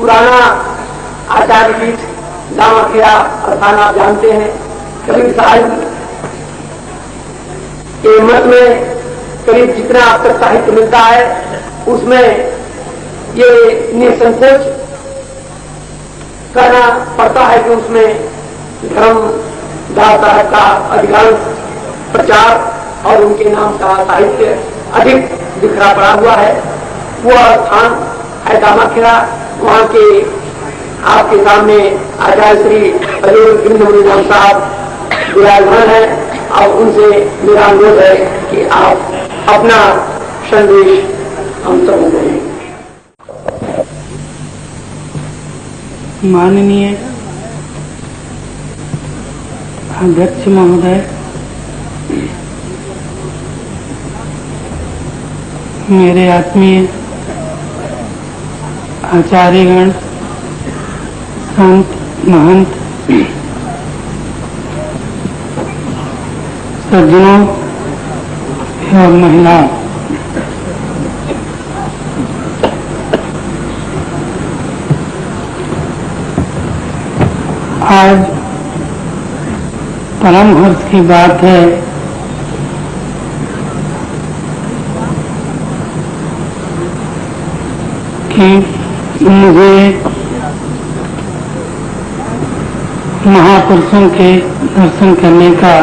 पुराना आचार्य पीठ दामाखेड़ा स्थान आप जानते हैं। करीब साहिब के मत में करीब जितना अब तक साहित्य मिलता है उसमें ये निसंकोच करना पड़ता है कि उसमें धर्मदास साहब का अधिकांश प्रचार और उनके नाम का साहित्य अधिक बिखरा पड़ा हुआ है। वह स्थान है दामाखेड़ा। वहां के आपके सामने आचार्य श्री अजय साहब विराजमान है और उनसे मेरा अनुरोध है कि आप अपना संदेश हम सब दें। माननीय अध्यक्ष महोदय, मेरे आत्मीय आचार्यगण, संत महंत, सज्जनों एवं महिलाओं, आज परम हर्ष की बात है कि मुझे महापुरुषों के दर्शन करने का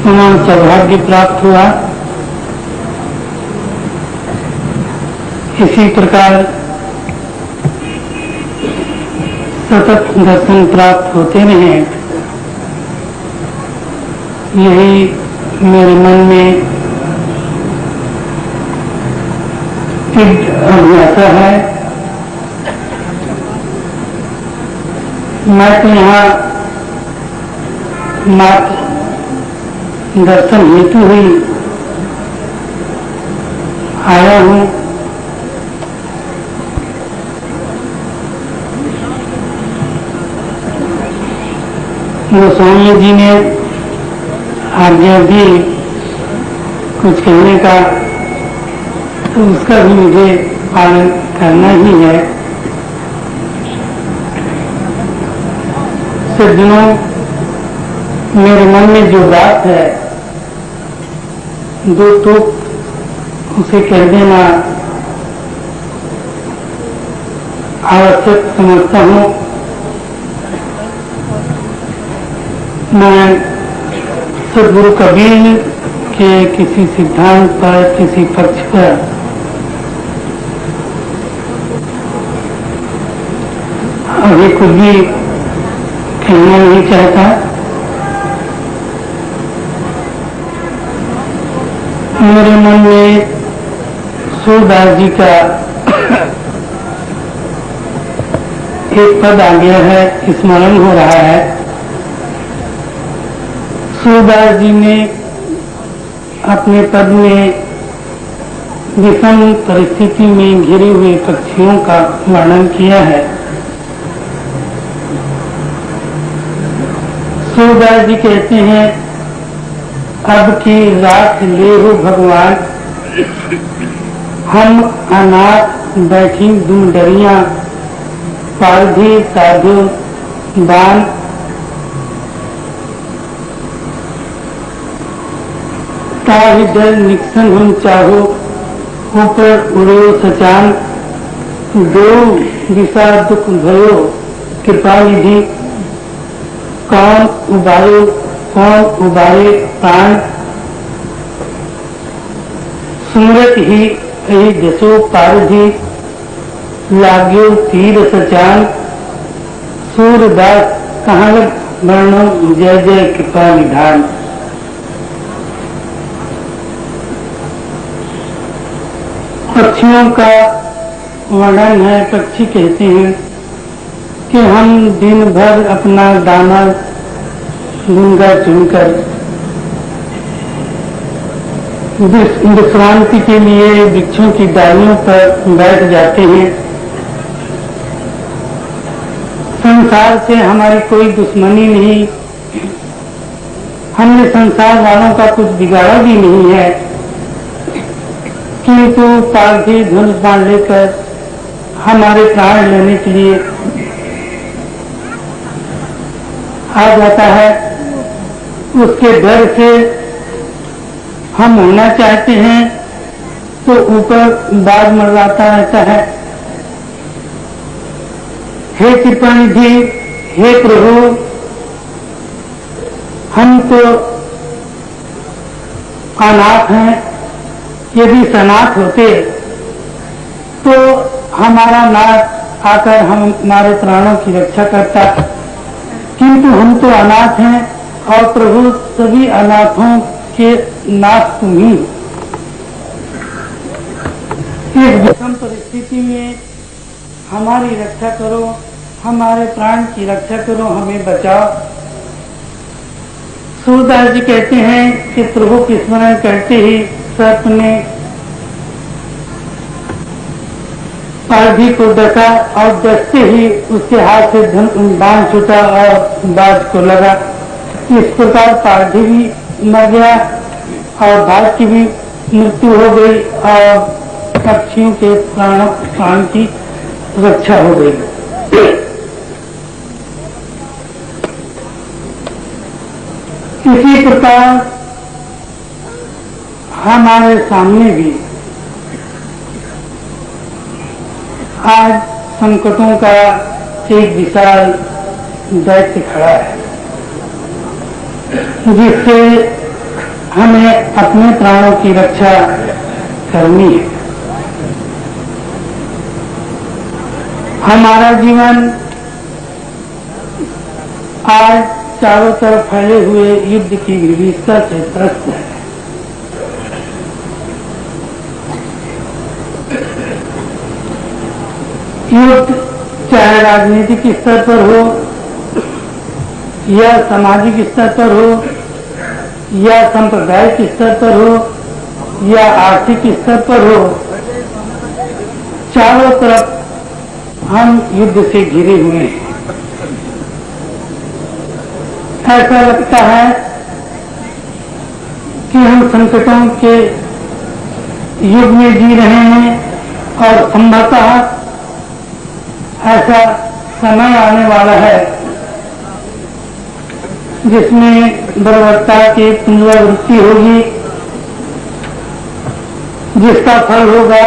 समान सौभाग्य प्राप्त हुआ। इसी प्रकार सतत दर्शन प्राप्त होते रहे, यही मेरे मन में अभिलाषा है। मैं तो यहाँ मात्र दर्शन हेतु ही आया हूँ। गोस्वामी जी ने आज्ञा दी कुछ कहने का, तो उसका भी मुझे पालन करना ही है। सज्जनों, मेरे मन में जो बात है दो तो उसे कह देना आवश्यक समझता हूँ। मैं सद्गुरु कबीर के किसी सिद्धांत पर, किसी पक्ष पर अभी कुछ भी कहना नहीं चाहता। मेरे मन में सूरदास जी का एक पद आ गया है, स्मरण हो रहा है। सूरदास जी ने अपने पद में विषम परिस्थिति में घिरे हुए पक्षियों का वर्णन किया है। सूरदास जी कहते हैं, अब की रात ले हो भगवान, हम अनाथ बैठी दुंडरियां, पारधी साधु दान, ताहि डर निक्सन हम चाहो, ऊपर उड़ो सचान, दो दिशा दुख भयो, कृपा निधि, कौन उबारे प्राण, सुमरत ही कही दसो पारधी, लाग्यो तीर सचान, सूरदास कहाँ वर्णो जय जय कृपा निधान। पक्षियों का वर्णन है। पक्षी कहते हैं कि हम दिन भर अपना दाना गुंगा चुनकर विश्रांति के लिए वृक्षों की डालियों पर बैठ जाते हैं। संसार से हमारी कोई दुश्मनी नहीं, हमने संसार वालों का कुछ बिगाड़ा भी नहीं है। किंतु पार्थिव धनुष बाण लेकर हमारे प्राण लेने के लिए आ जाता है। उसके डर से हम होना चाहते हैं तो ऊपर बाज मरवाता रहता है। हे कृपानिधि, हे प्रभु, हम तो अनाथ हैं। यदि सनाथ होते तो हमारा नाथ आकर हमारे प्राणों की रक्षा करता, किंतु हम तो अनाथ हैं और प्रभु सभी अनाथों के नाथ तुम ही। इस विषम परिस्थिति में हमारी रक्षा करो, हमारे प्राण की रक्षा करो, हमें बचाओ। सूरदास जी कहते हैं कि प्रभु की स्मरण करते ही सर्प ने पारधी को डसा और डसते ही उसके हाथ से बाण छूटा और बाज को लगा। इस प्रकार पारधी भी मर गया और बाज की भी मृत्यु हो गई और पक्षियों के प्राण की रक्षा हो गई। इसी प्रकार हमारे सामने भी आज संकटों का एक विशाल दैत्य खड़ा है, जिससे हमें अपने प्राणों की रक्षा करनी है। हमारा जीवन आज चारों तरफ फैले हुए युद्ध की विभीषिका से त्रस्त है। युद्ध चाहे राजनीतिक स्तर पर हो या सामाजिक स्तर पर हो या सांप्रदायिक स्तर पर हो या आर्थिक स्तर पर हो, चारों तरफ हम युद्ध से घिरे हुए हैं। ऐसा लगता है कि हम संकटों के युग में जी रहे हैं और संभवतः ऐसा समय आने वाला है जिसमें बर्बरता की पुनरावृत्ति होगी, जिसका फल होगा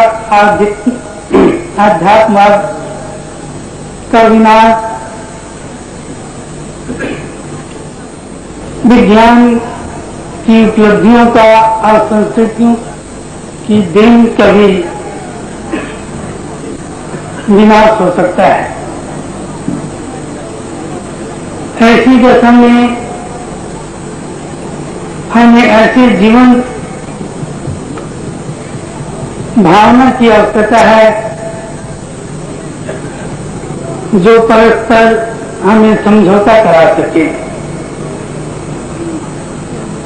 आध्यात्मवाद का विनाश, विज्ञान की उपलब्धियों का और संस्कृतियों की देन का भी विनाश हो सकता है। ऐसी दशा में हमें ऐसे जीवन भावना की आवश्यकता है जो परस्पर हमें समझौता करा सके।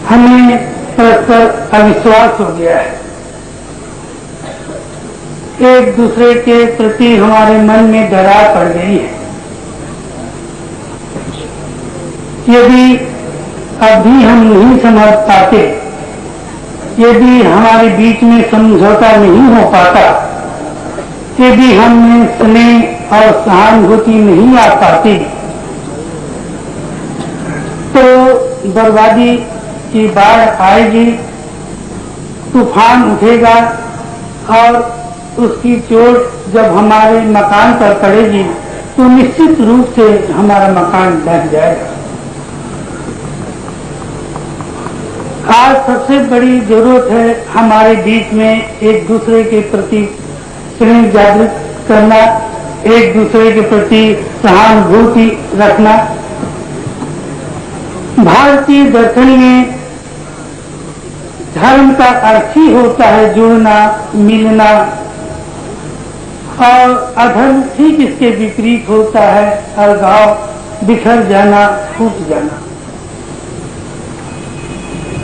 हमें परस्पर अविश्वास हो गया है, एक दूसरे के प्रति हमारे मन में दरार पड़ गई है। यदि अभी हम नहीं समझ पाते, यदि हमारे बीच में समझौता नहीं हो पाता, यदि हमें स्नेह और सहानुभूति नहीं आ पाती, तो बर्बादी की बाढ़ आएगी, तूफान उठेगा और उसकी चोट जब हमारे मकान पर पड़ेगी तो निश्चित रूप से हमारा मकान ढह जाएगा। आज सबसे बड़ी जरूरत है हमारे बीच में एक दूसरे के प्रति स्नेह जागृत करना, एक दूसरे के प्रति सहानुभूति रखना। भारतीय दर्शन में धर्म का अर्थ ही होता है जुड़ना, मिलना, और अधर्म ठीक इसके विपरीत होता है अलगाव, बिखर जाना, फूट जाना।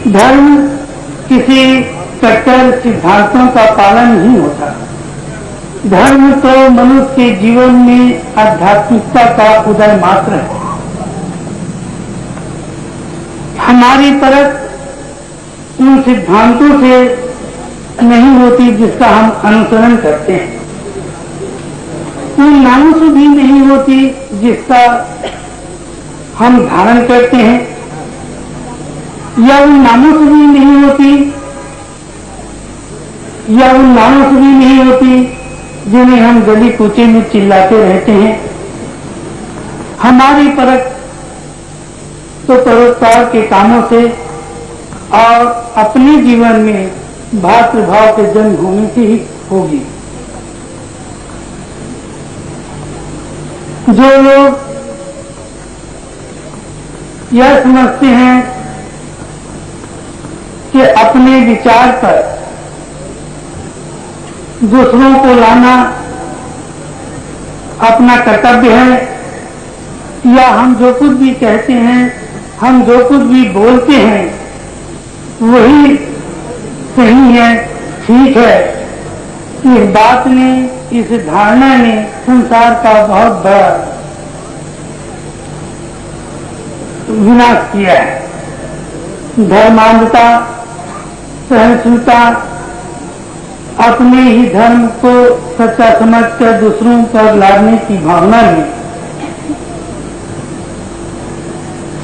धर्म किसी कट्टर सिद्धांतों का पालन नहीं होता। धर्म तो मनुष्य के जीवन में आध्यात्मिकता का उदय मात्र है। हमारी तरफ उन सिद्धांतों से नहीं होती जिसका हम अनुसरण करते हैं, कोई नामों से भी नहीं होती जिसका हम धारण करते हैं, या उन नामों से भी नहीं होती, या उन नामों से भी नहीं होती जिन्हें हम गली कूचे में चिल्लाते रहते हैं। हमारी परख तो परोपकार के कामों से और अपने जीवन में भातृभाव के जन्म होने से ही होगी। जो लोग यह समझते हैं कि अपने विचार पर दूसरों को लाना अपना कर्तव्य है, या हम जो कुछ भी कहते हैं, हम जो कुछ भी बोलते हैं वही सही है, ठीक है, इस बात ने, इस धारणा ने संसार का बहुत बड़ा विनाश किया है। धर्मांधता, सहिष्णुता, अपने ही धर्म को सच्चा समझकर दूसरों पर लादने की भावना ने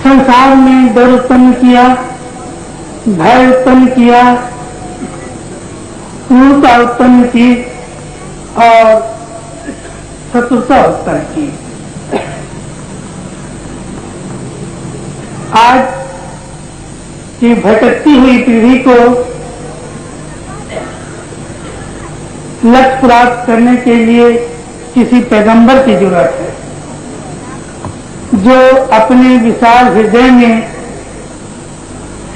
संसार में डर उत्पन्न किया, भय उत्पन्न किया, क्रूरता उत्पन्न की और शत्रुता उत्पन्न की। आज की भटकती हुई पीढ़ी को लक्ष्य प्राप्त करने के लिए किसी पैगंबर की जरूरत है, जो अपने विशाल हृदय में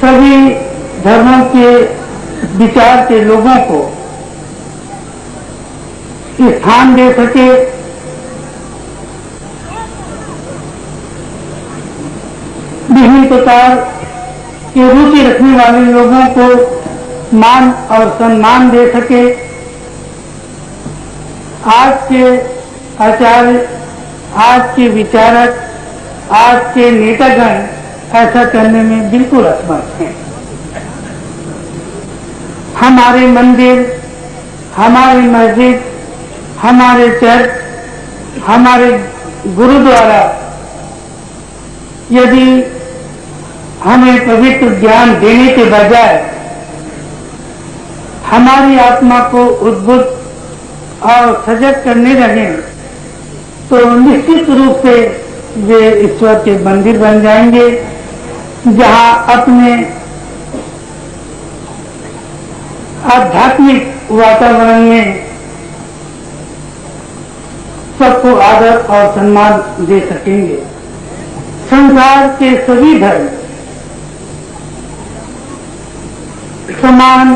सभी धर्मों के विचार के लोगों को स्थान दे सके, विभिन्न प्रकार की रुचि रखने वाले लोगों को मान और सम्मान दे सके। आज के आचार्य, आज के विचारक, आज के नेतागण ऐसा करने में बिल्कुल असमर्थ हैं। हमारे मंदिर, हमारी मस्जिद, हमारे चर्च, हमारे गुरुद्वारा यदि हमें पवित्र ज्ञान देने के बजाय हमारी आत्मा को उद्बुद्ध और सजग करने लगे तो निश्चित रूप से वे ईश्वर के मंदिर बन जाएंगे, जहां अपने आध्यात्मिक वातावरण में सबको आदर और सम्मान दे सकेंगे। संसार के सभी धर्म समान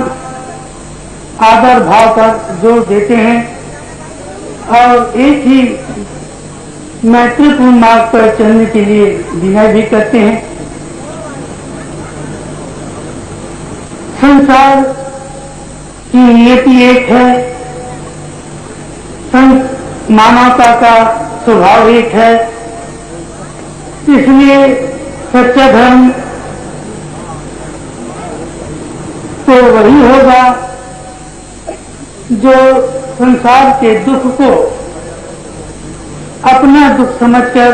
आदर भाव पर जोर देते हैं और एक ही मैत्रीपूर्ण मार्ग पर चलने के लिए विनय भी करते हैं। संसार की नियति एक है, मानवता का स्वभाव एक है, इसलिए सच्चा धर्म तो वही होगा जो संसार के दुख को अपना दुख समझकर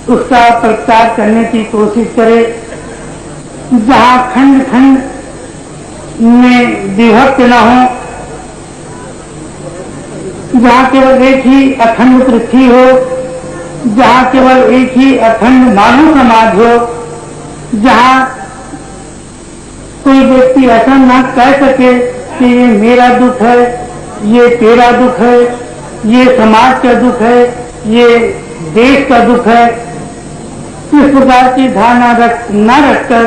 उसका प्रचार करने की कोशिश करे, जहां खंड खंड में विभक्त न हो, जहां केवल एक ही अखंड पृथ्वी हो, जहां केवल एक ही अखंड मानव समाज हो, जहां कोई व्यक्ति ऐसा न कह सके कि ये मेरा दुख है, ये तेरा दुख है, ये समाज का दुख है, ये देश का दुख है। इस प्रकार की धारणा न रखकर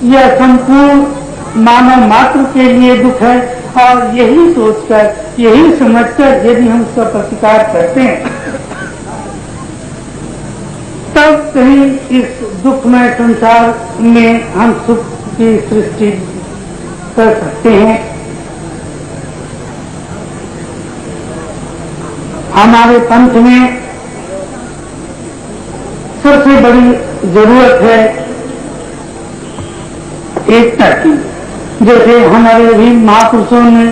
यह संपूर्ण मानव मात्र के लिए दुख है, और यही सोचकर, यही समझकर यदि हम उसका प्रतिकार करते हैं तब कहीं इस दुखमय संसार में हम सुख की सृष्टि कर सकते हैं। हमारे पंथ में सबसे बड़ी जरूरत है एकता की। जैसे हमारे भी महापुरुषों ने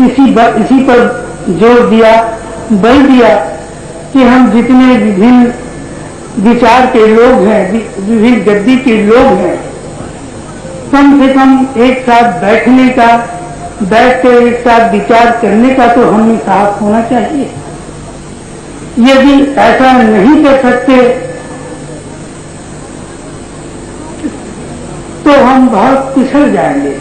इसी पर जोर दिया, बल दिया कि हम जितने विभिन्न विचार के लोग हैं, विभिन्न गद्दी के लोग हैं, कम से कम एक साथ बैठने का, बैठकर एक साथ विचार करने का तो हमें साहस होना चाहिए। यदि ऐसा नहीं कर सकते तो हम बहुत पिछड़ जाएंगे।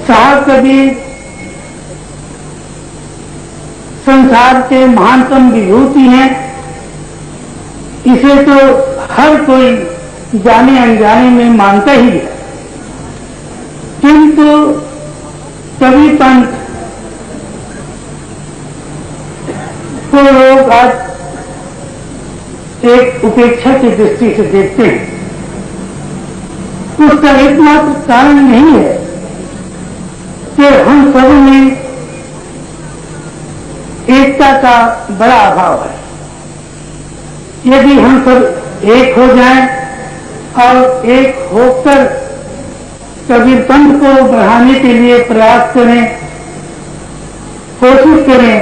साहब कबीर संसार के महानतम विभूति हैं, इसे तो हर कोई जाने अनजाने में मानता ही है, किंतु कबीर पंथ को लोग आज एक उपेक्षा की दृष्टि से देखते हैं। उसका एकमात्र कारण नहीं है कि हम सब में एकता का बड़ा अभाव है। यदि हम सब एक हो जाएं और एक होकर कबीर पंथ को बढ़ाने के लिए प्रयास करें, कोशिश करें,